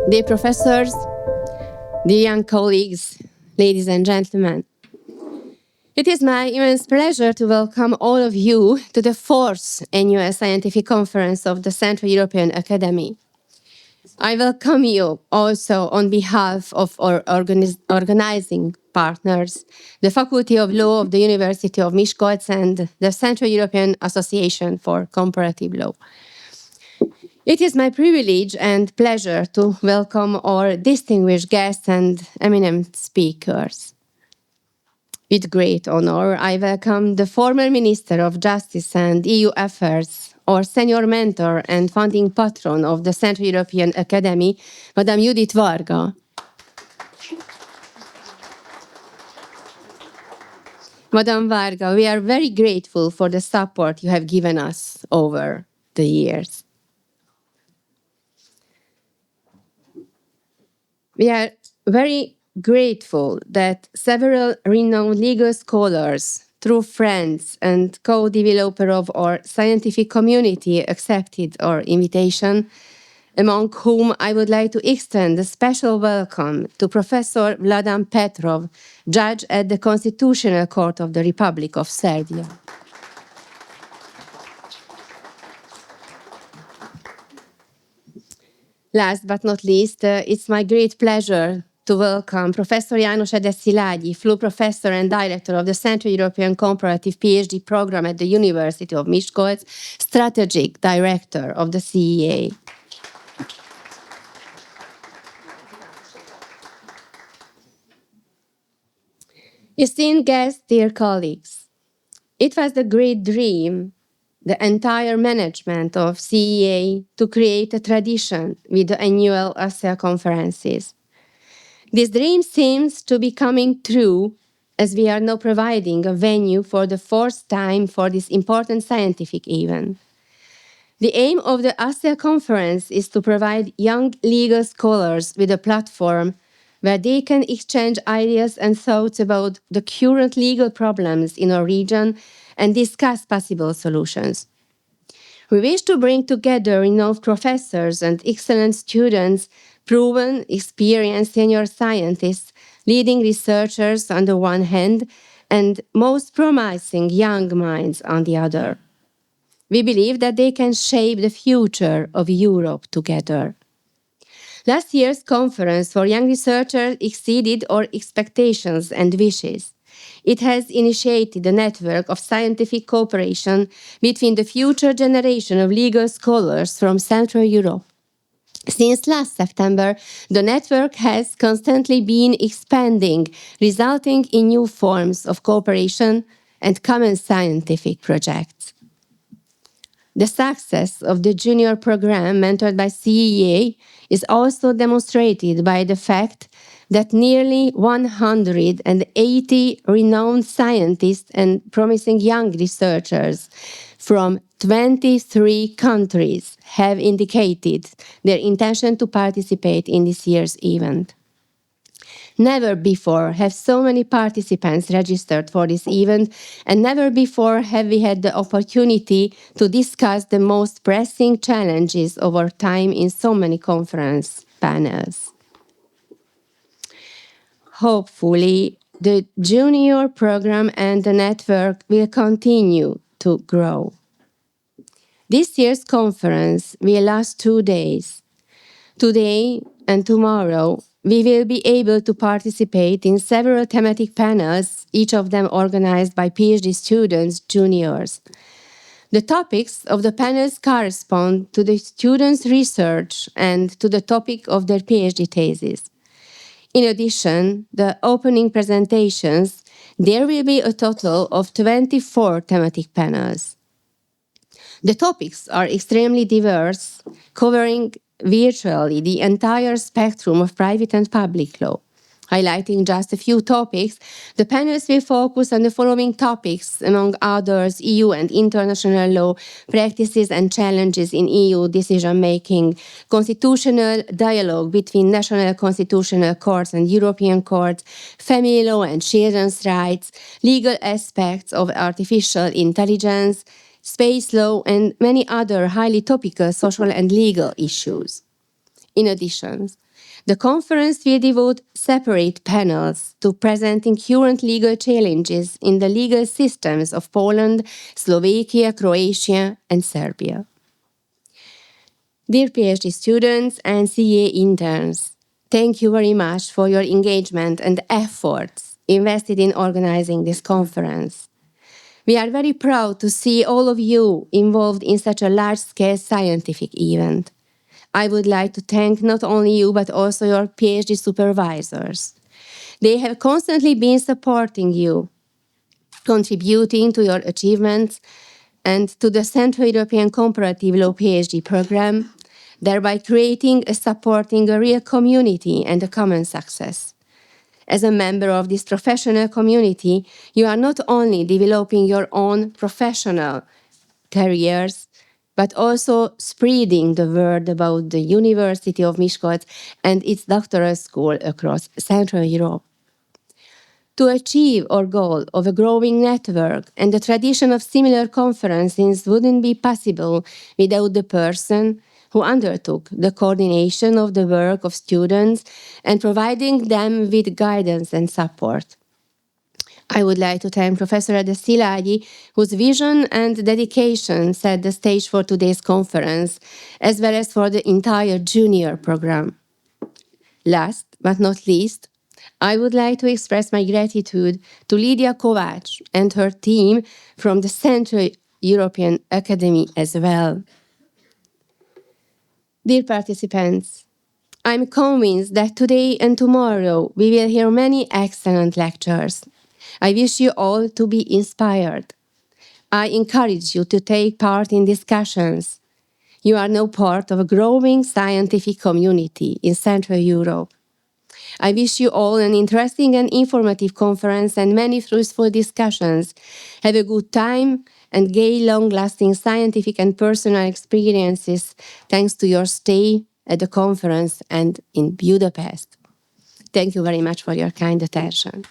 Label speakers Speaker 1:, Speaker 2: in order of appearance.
Speaker 1: Dear professors, dear young colleagues, ladies and gentlemen, it is my immense pleasure to welcome all of you to the 4th annual scientific conference of the Central European Academy. I welcome you also on behalf of our organizing partners, the Faculty of Law of the University of Miskolc and the Central European Association for Comparative Law. It is my privilege and pleasure to welcome our distinguished guests and eminent speakers. With great honor, I welcome the former Minister of Justice and EU Affairs, our senior mentor and founding patron of the Central European Academy, Madame Judit Varga. Madame Varga, we are very grateful for the support you have given us over the years. We are very grateful that several renowned legal scholars, true friends and co-developer of our scientific community accepted our invitation, among whom I would like to extend a special welcome to Professor Vladan Petrov, judge at the Constitutional Court of the Republic of Serbia. Last but not least, it's my great pleasure to welcome Professor János Szilágyi, full professor and director of the Central European Comparative PhD program at the University of Miskolc, strategic director of the CEA. Esteemed guests, dear colleagues, it was the great dream, the entire management of CEA, to create a tradition with the annual ASEA conferences. This dream seems to be coming true as we are now providing a venue for the 4th time for this important scientific event. The aim of the ASEA conference is to provide young legal scholars with a platform where they can exchange ideas and thoughts about the current legal problems in our region and discuss possible solutions. We wish to bring together renowned professors and excellent students, proven, experienced senior scientists, leading researchers on the one hand, and most promising young minds on the other. We believe that they can shape the future of Europe together. Last year's conference for young researchers exceeded our expectations and wishes. It has initiated a network of scientific cooperation between the future generation of legal scholars from Central Europe. Since last September, the network has constantly been expanding, resulting in new forms of cooperation and common scientific projects. The success of the junior program mentored by CEA is also demonstrated by the fact that nearly 180 renowned scientists and promising young researchers from 23 countries have indicated their intention to participate in this year's event. Never before have so many participants registered for this event, and never before have we had the opportunity to discuss the most pressing challenges of our time in so many conference panels. Hopefully, the junior program and the network will continue to grow. This year's conference will last 2 days. Today and tomorrow, we will be able to participate in several thematic panels, each of them organized by PhD students, juniors. The topics of the panels correspond to the students' research and to the topic of their PhD thesis. In addition, the opening presentations, there will be a total of 24 thematic panels. The topics are extremely diverse, covering virtually the entire spectrum of private and public law. Highlighting just a few topics, the panels will focus on the following topics, among others: EU and international law, practices and challenges in EU decision-making, constitutional dialogue between national constitutional courts and European courts, family law and children's rights, legal aspects of artificial intelligence, space law, and many other highly topical social and legal issues. In addition, The conference will devote separate panels to presenting current legal challenges in the legal systems of Poland, Slovakia, Croatia, and Serbia. Dear PhD students and CA interns, thank you very much for your engagement and efforts invested in organizing this conference. We are very proud to see all of you involved in such a large-scale scientific event. I would like to thank not only you, but also your PhD supervisors. They have constantly been supporting you, contributing to your achievements and to the Central European Comparative Law PhD program, thereby creating and supporting a real community and a common success. As a member of this professional community, you are not only developing your own professional careers, but also spreading the word about the University of Miskolc and its doctoral school across Central Europe. To achieve our goal of a growing network and the tradition of similar conferences wouldn't be possible without the person who undertook the coordination of the work of students and providing them with guidance and support. I would like to thank Professor Ede Szilágyi, whose vision and dedication set the stage for today's conference, as well as for the entire junior program. Last but not least, I would like to express my gratitude to Lídia Kovács and her team from the Central European Academy as well. Dear participants, I'm convinced that today and tomorrow we will hear many excellent lectures. I wish you all to be inspired. I encourage you to take part in discussions. You are now part of a growing scientific community in Central Europe. I wish you all an interesting and informative conference and many fruitful discussions. Have a good time and gain long-lasting scientific and personal experiences thanks to your stay at the conference and in Budapest. Thank you very much for your kind attention.